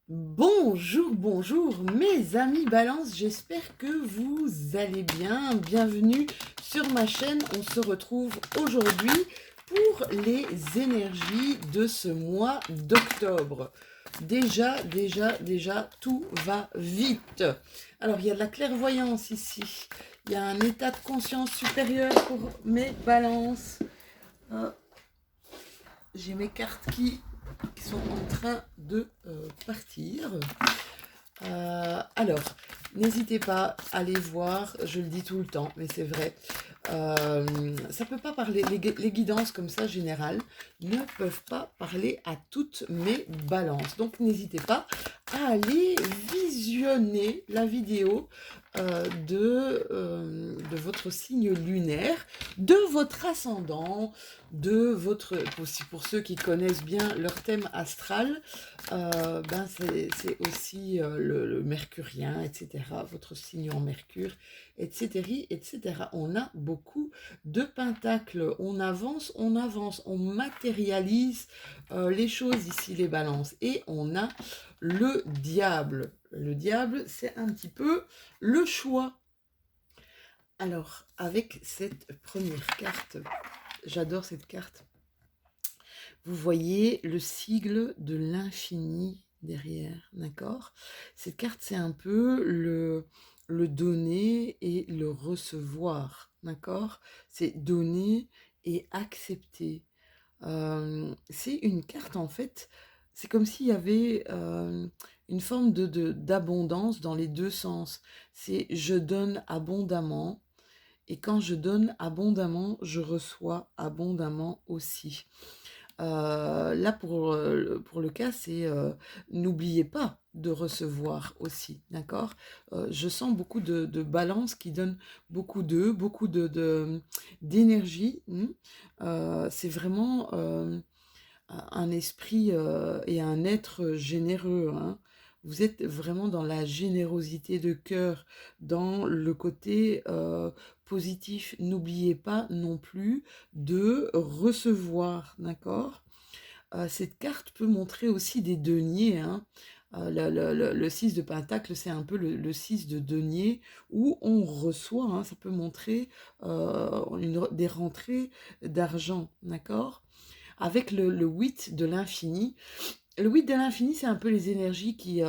Bonjour, bonjour mes amis Balance, j'espère que vous allez bien. Bienvenue sur ma chaîne. On se retrouve aujourd'hui pour les énergies de ce mois d'octobre. Déjà, tout va vite. Alors, il y a de la clairvoyance ici. Il y a un état de conscience supérieur pour mes balances. Ah, j'ai mes cartes qui sont en train de partir. Alors, n'hésitez pas à les voir, je le dis tout le temps, mais c'est vrai. Ça peut pas parler, les guidances comme ça générales ne peuvent pas parler à toutes mes balances. Donc n'hésitez pas à aller visionner la vidéo de votre signe lunaire, de votre ascendant, de votre, aussi pour ceux qui connaissent bien leur thème astral, c'est aussi le mercurien, etc., votre signe en Mercure, etc., etc. On a beaucoup de pentacles, on avance, on matérialise les choses ici, les balances. Et on a le diable. Le diable, c'est un petit peu le choix. Alors, avec cette première carte, j'adore cette carte. Vous voyez le sigle de l'infini derrière, d'accord? Cette carte, c'est un peu le donner et le recevoir, d'accord? C'est donner et accepter. C'est une carte, en fait, c'est comme s'il y avait une forme d'abondance dans les deux sens. C'est je donne abondamment, et quand je donne abondamment, je reçois abondamment aussi. Là, pour le cas, c'est n'oubliez pas de recevoir aussi, d'accord? Je sens beaucoup de balance qui donne beaucoup d'énergie. C'est vraiment un esprit et un être généreux, hein. Vous êtes vraiment dans la générosité de cœur, dans le côté positif. N'oubliez pas non plus de recevoir, d'accord? Cette carte peut montrer aussi des deniers, hein. Le 6 de Pentacle, c'est un peu le 6 de denier, où on reçoit, hein, ça peut montrer des rentrées d'argent, d'accord? Avec le 8 de l'infini. Le 8 de l'infini, c'est un peu les énergies qui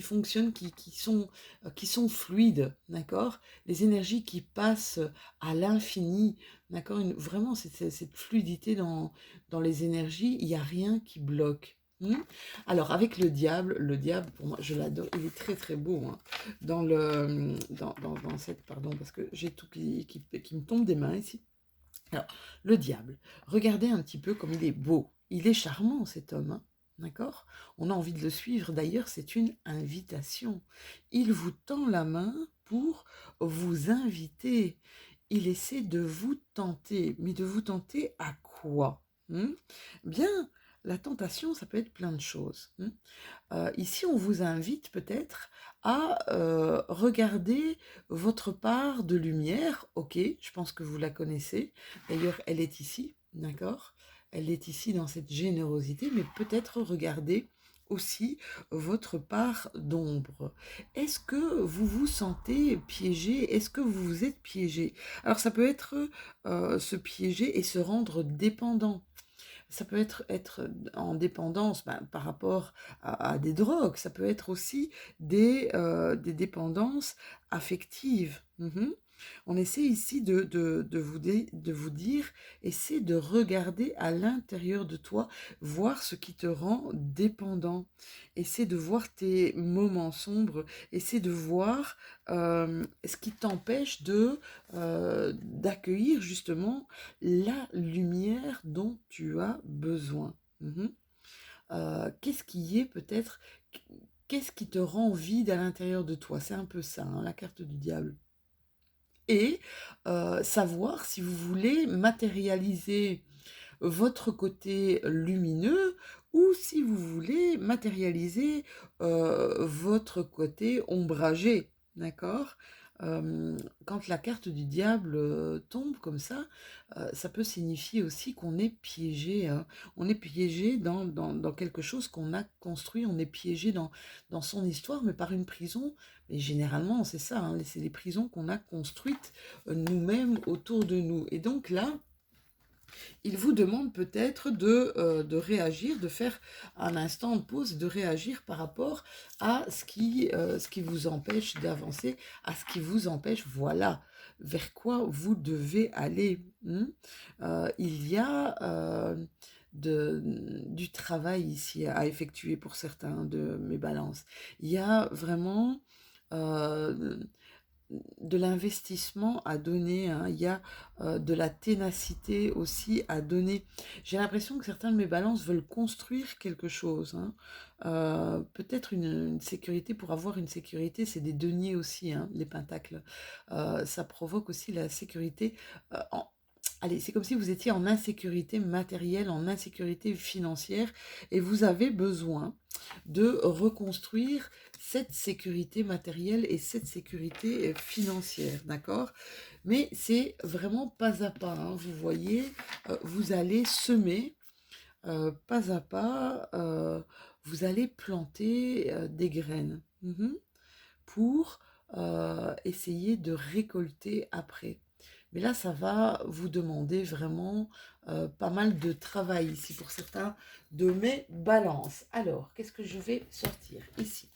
fonctionnent, qui sont fluides, d'accord? Les énergies qui passent à l'infini, d'accord? Vraiment, cette fluidité dans les énergies, il n'y a rien qui bloque. Alors, avec le diable, pour moi, je l'adore, il est très très beau, hein. Dans cette, pardon, parce que j'ai tout qui me tombe des mains ici. Alors, le diable, regardez un petit peu comme il est beau. Il est charmant, cet homme, hein, d'accord? On a envie de le suivre, d'ailleurs, c'est une invitation. Il vous tend la main pour vous inviter. Il essaie de vous tenter. Mais de vous tenter à quoi? Bien, la tentation, ça peut être plein de choses. Ici, on vous invite peut-être à regarder votre part de lumière. Ok, je pense que vous la connaissez. D'ailleurs, elle est ici, d'accord? Elle est ici dans cette générosité, mais peut-être regarder aussi votre part d'ombre. Est-ce que vous vous sentez piégé? Est-ce que vous vous êtes piégé? Alors, ça peut être se piéger et se rendre dépendant. Ça peut être en dépendance par rapport à des drogues, ça peut être aussi des dépendances affectives. On essaie ici de vous dire, essaie de regarder à l'intérieur de toi, voir ce qui te rend dépendant. Essaie de voir tes moments sombres, essaie de voir ce qui t'empêche d'accueillir justement la lumière dont tu as besoin. Qu'est-ce qui est peut-être, qu'est-ce qui te rend vide à l'intérieur de toi? C'est un peu ça, hein, la carte du diable. Et savoir si vous voulez matérialiser votre côté lumineux ou si vous voulez matérialiser votre côté ombragé, d'accord? quand la carte du diable tombe comme ça peut signifier aussi qu'on est piégé, hein. On est piégé dans quelque chose qu'on a construit, on est piégé dans son histoire, mais par une prison. Et généralement, c'est ça, hein, c'est les prisons qu'on a construites nous-mêmes autour de nous. Et donc là, il vous demande peut-être de réagir, de faire un instant de pause, de réagir par rapport à ce qui vous empêche d'avancer, à ce qui vous empêche, voilà, vers quoi vous devez aller. Il y a du travail ici à effectuer pour certains de mes balances. Il y a vraiment euh, de l'investissement à donner, hein. Il y a de la ténacité aussi à donner. J'ai l'impression que certains de mes balances veulent construire quelque chose, hein. Peut-être une sécurité, pour avoir une sécurité, c'est des deniers aussi, hein, les pentacles. Ça provoque aussi la sécurité. euh, en- Allez, c'est comme si vous étiez en insécurité matérielle, en insécurité financière, et vous avez besoin de reconstruire cette sécurité matérielle et cette sécurité financière, d'accord? Mais c'est vraiment pas à pas, hein. Vous voyez, vous allez semer pas à pas, vous allez planter des graines pour essayer de récolter après. Mais là, ça va vous demander vraiment pas mal de travail ici pour certains de mes balances. Alors, qu'est-ce que je vais sortir ici?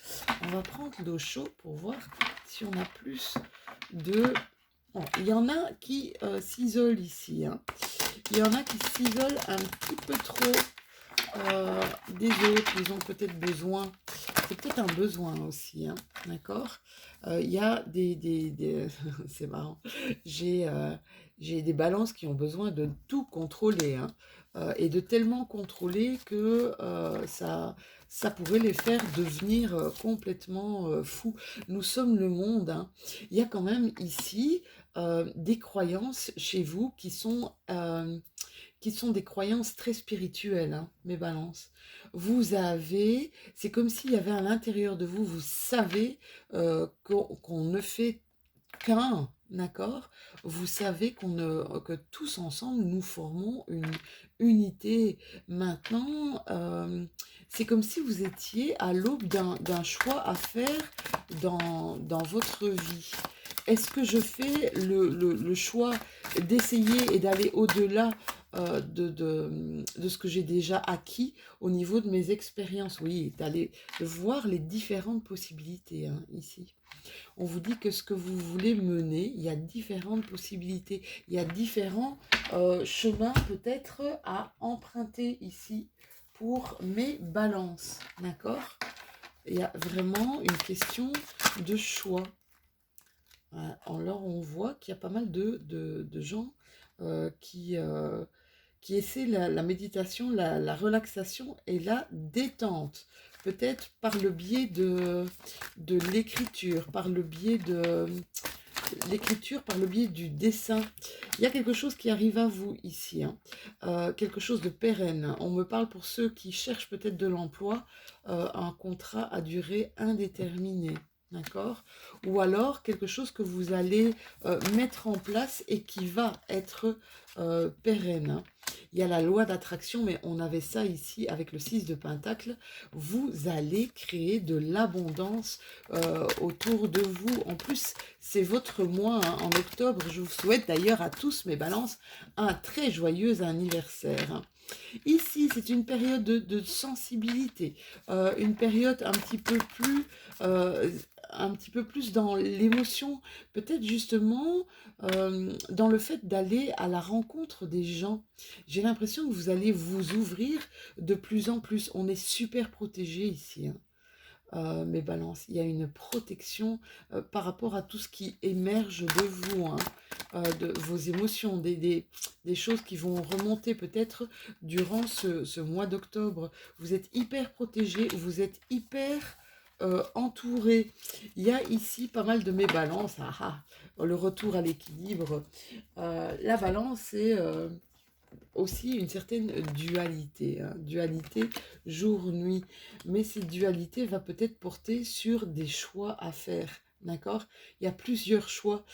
On va prendre l'eau chaude pour voir si on a plus de... Bon, il y en a qui s'isolent ici, hein. Il y en a qui s'isolent un petit peu trop des autres. Ils ont peut-être besoin. C'est peut-être un besoin aussi, hein, d'accord? Il y a c'est marrant. J'ai des balances qui ont besoin de tout contrôler, hein, et de tellement contrôler que ça pourrait les faire devenir complètement fous. Nous sommes le monde, hein. Il y a quand même ici des croyances chez vous qui sont des croyances très spirituelles, hein, mes balances. C'est comme s'il y avait à l'intérieur de vous, vous savez qu'on ne fait qu'un, d'accord? Vous savez que tous ensemble, nous formons une unité. Maintenant, c'est comme si vous étiez à l'aube d'un choix à faire dans votre vie. Est-ce que je fais le choix d'essayer et d'aller au-delà de ce que j'ai déjà acquis au niveau de mes expériences? Oui, d'aller voir les différentes possibilités, hein, ici. On vous dit que ce que vous voulez mener, il y a différentes possibilités, il y a différents chemins peut-être à emprunter ici pour mes balances, d'accord? Il y a vraiment une question de choix. Alors on voit qu'il y a pas mal de gens qui essaient la méditation, la relaxation et la détente. Peut-être par le biais de l'écriture, par le biais de l'écriture, par le biais du dessin. Il y a quelque chose qui arrive à vous ici, hein. Quelque chose de pérenne. On me parle pour ceux qui cherchent peut-être de l'emploi, un contrat à durée indéterminée. D'accord? Ou alors quelque chose que vous allez mettre en place et qui va être pérenne, hein. Il y a la loi d'attraction, mais on avait ça ici avec le 6 de Pentacle. Vous allez créer de l'abondance autour de vous. En plus, c'est votre mois, hein, en octobre. Je vous souhaite d'ailleurs à tous mes balances un très joyeux anniversaire, hein. Ici, c'est une période de sensibilité, une période un petit peu plus dans l'émotion, peut-être justement dans le fait d'aller à la rencontre des gens. J'ai l'impression que vous allez vous ouvrir de plus en plus. On est super protégé ici, hein. Mes balances, il y a une protection par rapport à tout ce qui émerge de vous, hein, de vos émotions, des choses qui vont remonter peut-être durant ce mois d'octobre. Vous êtes hyper protégé, vous êtes hyper entouré. Il y a ici pas mal de mes balances. Le retour à l'équilibre. La balance, c'est aussi une certaine dualité, hein, dualité jour-nuit. Mais cette dualité va peut-être porter sur des choix à faire, d'accord? Il y a plusieurs choix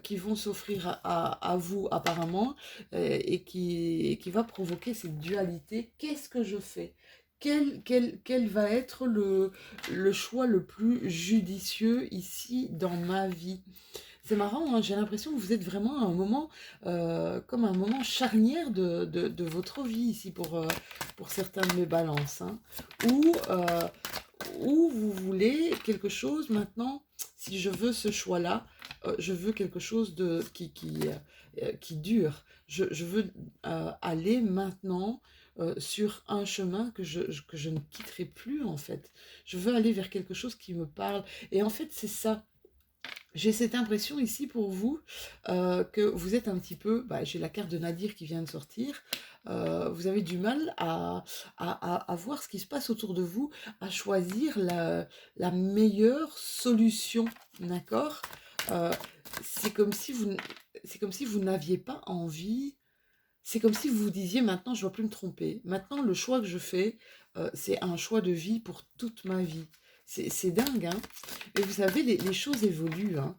qui vont s'offrir à vous apparemment et qui va provoquer cette dualité. Qu'est-ce que je fais? Quel va être le choix le plus judicieux ici dans ma vie? C'est marrant, hein, j'ai l'impression que vous êtes vraiment à un moment, comme un moment charnière de votre vie ici pour certains de mes balances, hein, où, où vous voulez quelque chose maintenant, si je veux ce choix-là, je veux quelque chose qui dure. Je veux aller maintenant sur un chemin que je ne quitterai plus en fait. Je veux aller vers quelque chose qui me parle. Et en fait, c'est ça. J'ai cette impression ici pour vous que vous êtes un petit peu, bah, j'ai la carte de Nadir qui vient de sortir, vous avez du mal à voir ce qui se passe autour de vous, à choisir la meilleure solution, d'accord. Euh, c'est comme si vous, c'est comme si vous n'aviez pas envie, c'est comme si vous vous disiez maintenant je ne dois plus me tromper, maintenant le choix que je fais, c'est un choix de vie pour toute ma vie. C'est dingue, hein. Et vous savez, les choses évoluent, hein.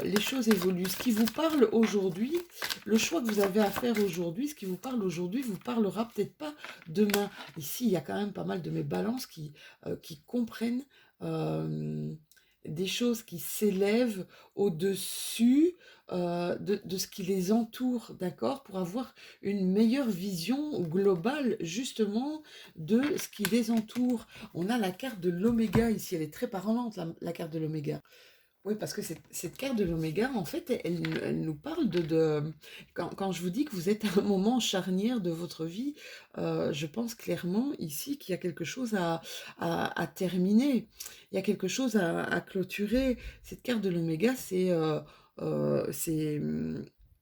Les choses évoluent. Ce qui vous parle aujourd'hui, le choix que vous avez à faire aujourd'hui, ce qui vous parle aujourd'hui, vous parlera peut-être pas demain. Ici, il y a quand même pas mal de mes balances qui comprennent des choses qui s'élèvent au-dessus de ce qui les entoure, d'accord? Pour avoir une meilleure vision globale, justement, de ce qui les entoure. On a la carte de l'oméga ici, elle est très parlante, la carte de l'oméga. Oui, parce que cette carte de l'oméga, en fait, elle nous parle quand je vous dis que vous êtes à un moment charnière de votre vie, je pense clairement ici qu'il y a quelque chose à terminer. Il y a quelque chose à clôturer. Cette carte de l'oméga, c'est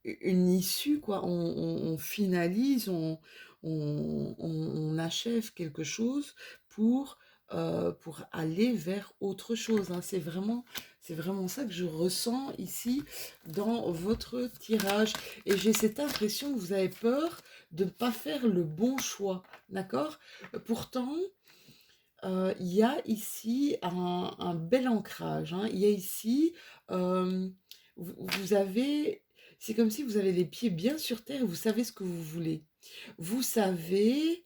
une issue, quoi. On finalise, on achève quelque chose pour aller vers autre chose, hein. C'est vraiment ça que je ressens ici dans votre tirage. Et j'ai cette impression que vous avez peur de ne pas faire le bon choix, d'accord? Pourtant, il y a ici un bel ancrage, hein. Il y a ici, euh, vous avez, c'est comme si vous avez les pieds bien sur terre et vous savez ce que vous voulez. Vous savez,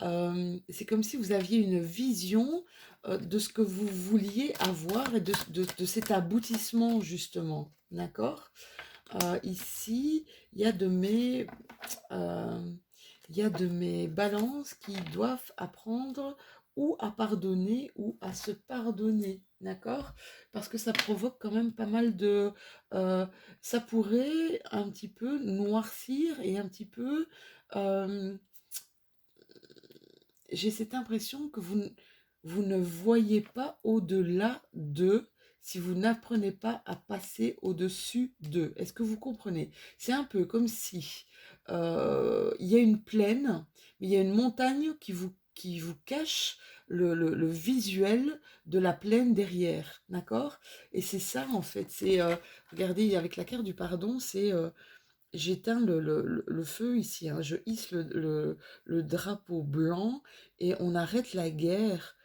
c'est comme si vous aviez une vision de ce que vous vouliez avoir et de cet aboutissement, justement. D'accord? Ici, il y a euh, il y a de mes balances qui doivent apprendre ou à pardonner ou à se pardonner. D'accord? Parce que ça provoque quand même pas mal de... euh, ça pourrait un petit peu noircir et un petit peu... euh, j'ai cette impression que vous ne voyez pas au-delà d'eux si vous n'apprenez pas à passer au-dessus d'eux. Est-ce que vous comprenez? C'est un peu comme si il y a une plaine, mais il y a une montagne qui vous cache le visuel de la plaine derrière, d'accord? Et c'est ça en fait, regardez, avec la carte du pardon, j'éteins le feu ici, hein. Je hisse le drapeau blanc et on arrête la guerre.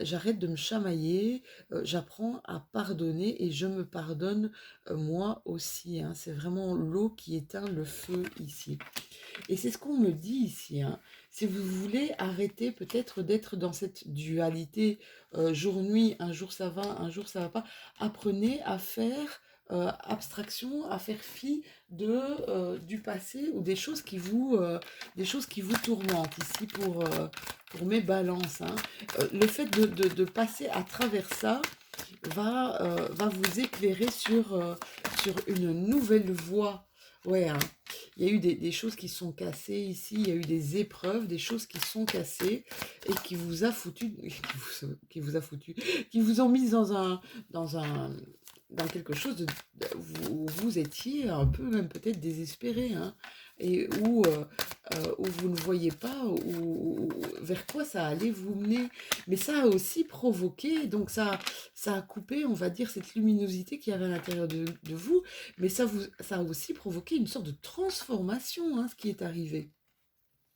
J'arrête de me chamailler, j'apprends à pardonner et je me pardonne moi aussi, hein. C'est vraiment l'eau qui éteint le feu ici. Et c'est ce qu'on me dit ici, hein. Si vous voulez arrêter peut-être d'être dans cette dualité jour-nuit, un jour ça va, un jour ça va pas, apprenez à faire abstraction, à faire fi du passé ou des choses qui vous tourmentent ici pour mes balances, hein. Le fait de passer à travers ça va vous éclairer sur une nouvelle voie. Ouais, hein. Il y a eu des choses qui sont cassées ici, il y a eu des épreuves, des choses qui sont cassées et qui vous a foutu, qui vous ont mis dans un, dans quelque chose où vous étiez un peu même peut-être désespéré, hein, et où vous ne voyez pas vers quoi ça allait vous mener. Mais ça a aussi provoqué, donc ça a coupé, on va dire, cette luminosité qu'il y avait à l'intérieur de vous, mais ça a aussi provoqué une sorte de transformation, hein, ce qui est arrivé.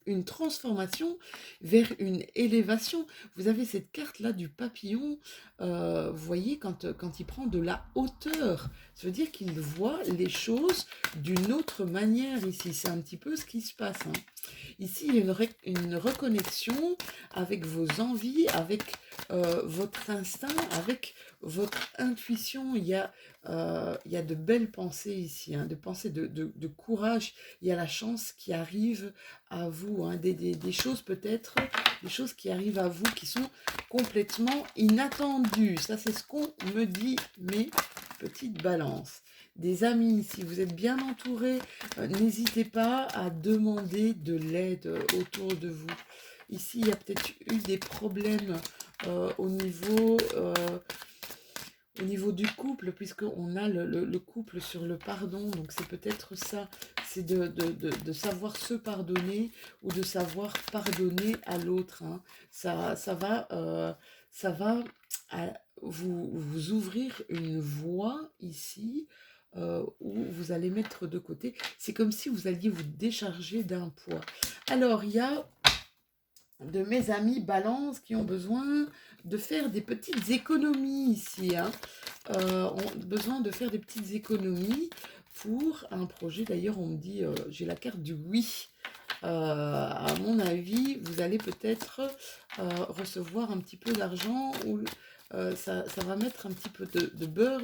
une transformation vers une élévation. Vous avez cette carte-là du papillon, vous voyez, quand il prend de la hauteur, ça veut dire qu'il voit les choses d'une autre manière ici. C'est un petit peu ce qui se passe, hein. Ici, il y a une reconnexion avec vos envies, avec votre instinct, avec votre intuition. Il y a de belles pensées ici, hein, de pensées de courage. Il y a la chance qui arrive à vous, hein, des choses peut-être, des choses qui arrivent à vous qui sont complètement inattendues. Ça, c'est ce qu'on me dit, mes petites balances. Des amis, si vous êtes bien entouré, n'hésitez pas à demander de l'aide autour de vous. Ici, il y a peut-être eu des problèmes au niveau du couple, puisqu'on a le couple sur le pardon. Donc c'est peut-être ça, c'est de savoir se pardonner ou de savoir pardonner à l'autre, hein. Ça va vous ouvrir une voie ici où vous allez mettre de côté. C'est comme si vous alliez vous décharger d'un poids. Alors, il y a de mes amis balance qui ont besoin de faire des petites économies ici, hein. Ont besoin de faire des petites économies pour un projet. D'ailleurs, on me dit, j'ai la carte du oui. À mon avis, vous allez peut-être recevoir un petit peu d'argent ou ça va mettre un petit peu de beurre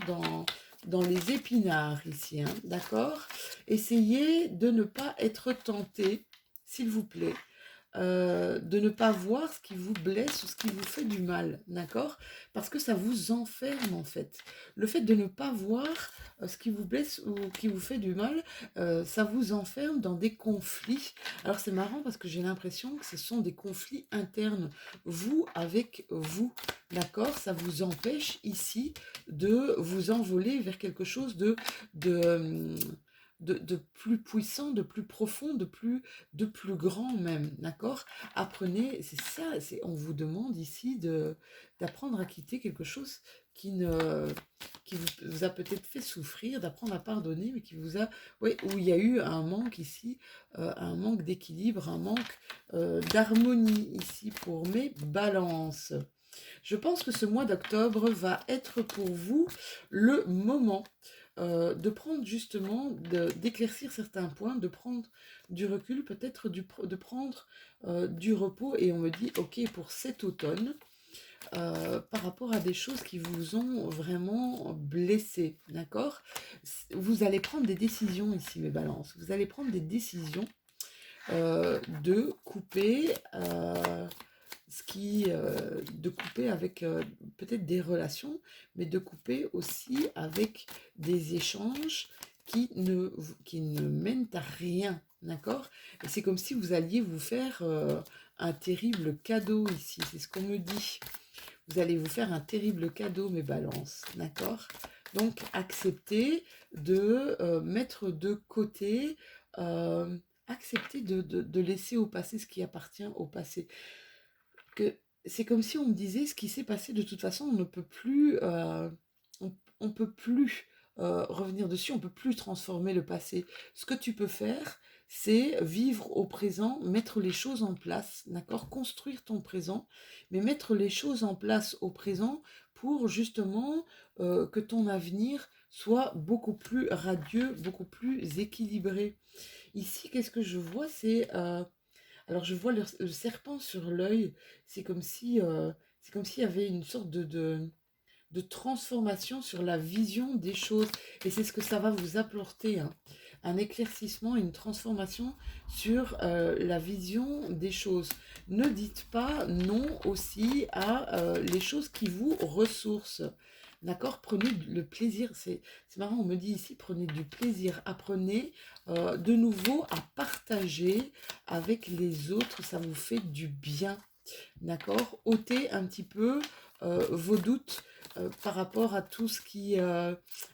dans les épinards ici, hein, d'accord? Essayez de ne pas être tenté, s'il vous plaît, de ne pas voir ce qui vous blesse ou ce qui vous fait du mal, d'accord? Parce que ça vous enferme en fait. Le fait de ne pas voir ce qui vous blesse ou qui vous fait du mal, ça vous enferme dans des conflits. Alors c'est marrant parce que j'ai l'impression que ce sont des conflits internes, vous avec vous, d'accord? Ça vous empêche ici de vous envoler vers quelque chose de, de plus puissant, de plus profond, de plus grand même, d'accord? Apprenez, c'est ça, on vous demande ici d'apprendre à quitter quelque chose qui vous a peut-être fait souffrir, d'apprendre à pardonner, mais qui vous a, oui, où il y a eu un manque ici, un manque d'équilibre, un manque d'harmonie ici pour mes balances. Je pense que ce mois d'octobre va être pour vous le moment de prendre justement, d'éclaircir certains points, de prendre du recul, peut-être de prendre du repos. Et on me dit, ok, pour cet automne, par rapport à des choses qui vous ont vraiment blessé, d'accord? Vous allez prendre des décisions ici, mes balances. Vous allez prendre des décisions de couper de couper avec peut-être des relations, mais de couper aussi avec des échanges qui ne mènent à rien, d'accord? Et c'est comme si vous alliez vous faire un terrible cadeau ici, c'est ce qu'on me dit. Vous allez vous faire un terrible cadeau, mes balances, d'accord? Donc, acceptez de mettre de côté, acceptez de laisser au passé ce qui appartient au passé. Que c'est comme si on me disait ce qui s'est passé de toute façon, on ne peut plus, on peut plus revenir dessus, on peut plus transformer le passé. Ce que tu peux faire, c'est vivre au présent, mettre les choses en place, d'accord? Construire ton présent, mais mettre les choses en place au présent pour justement que ton avenir soit beaucoup plus radieux, beaucoup plus équilibré. Ici, qu'est-ce que je vois? Alors je vois le serpent sur l'œil, c'est comme s'il y avait une sorte de transformation sur la vision des choses. Et c'est ce que ça va vous apporter, hein. Un éclaircissement, une transformation sur la vision des choses. Ne dites pas non aussi à les choses qui vous ressourcent. D'accord? Prenez le plaisir, c'est marrant, on me dit ici, prenez du plaisir, apprenez de nouveau à partager avec les autres, ça vous fait du bien. D'accord? Ôtez un petit peu vos doutes par rapport à tout ce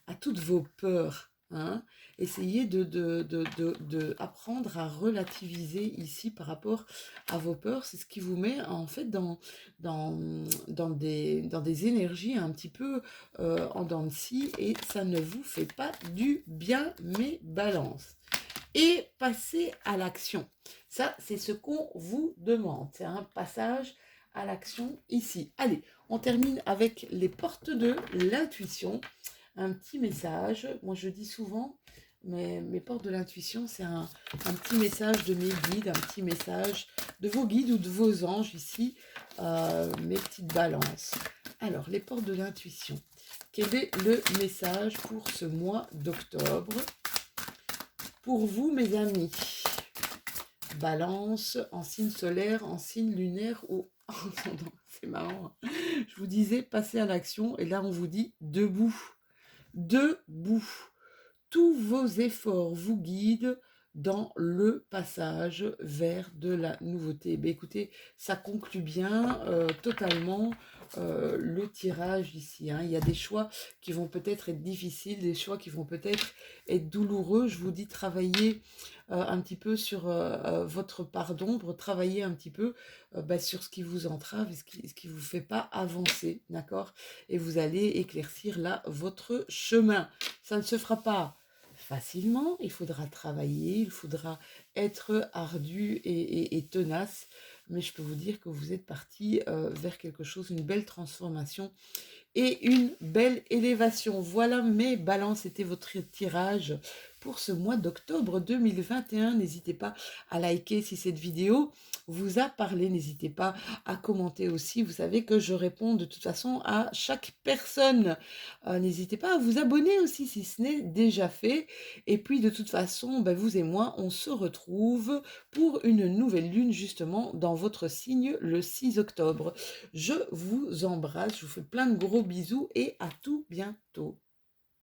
à toutes vos peurs, hein. Essayez de apprendre à relativiser ici par rapport à vos peurs. C'est ce qui vous met en fait dans des énergies un petit peu en dents de scie et ça ne vous fait pas du bien, mes balances. Et passez à l'action. Ça, c'est ce qu'on vous demande. C'est un passage à l'action ici. Allez, on termine avec les portes de l'intuition. Un petit message. Moi, je dis souvent, mes portes de l'intuition, c'est un petit message de mes guides, un petit message de vos guides ou de vos anges ici, mes petites balances. Alors, les portes de l'intuition. Quel est le message pour ce mois d'octobre? Pour vous, mes amis, Balance, en signe solaire, en signe lunaire ou en ascendant. C'est marrant. Je vous disais, passez à l'action et là, on vous dit debout. Debout. Tous vos efforts vous guident dans le passage vers de la nouveauté. Ben écoutez, ça conclut bien totalement le tirage ici. Hein. Il y a des choix qui vont peut-être être difficiles, des choix qui vont peut-être être douloureux. Je vous dis, travaillez un petit peu sur votre part d'ombre, travaillez un petit peu sur ce qui vous entrave et ce qui vous fait pas avancer, d'accord? Et vous allez éclaircir là votre chemin. Ça ne se fera pas facilement, il faudra travailler, il faudra être ardu et tenace, mais je peux vous dire que vous êtes parti vers quelque chose, une belle transformation et une belle élévation. Voilà mes balances, c'était votre tirage pour ce mois d'octobre 2021. N'hésitez pas à liker si cette vidéo vous a parlé. N'hésitez pas à commenter aussi. Vous savez que je réponds de toute façon à chaque personne. N'hésitez pas à vous abonner aussi si ce n'est déjà fait. Et puis de toute façon, vous et moi, on se retrouve pour une nouvelle lune justement dans votre signe le 6 octobre. Je vous embrasse, je vous fais plein de gros bisous et à tout bientôt.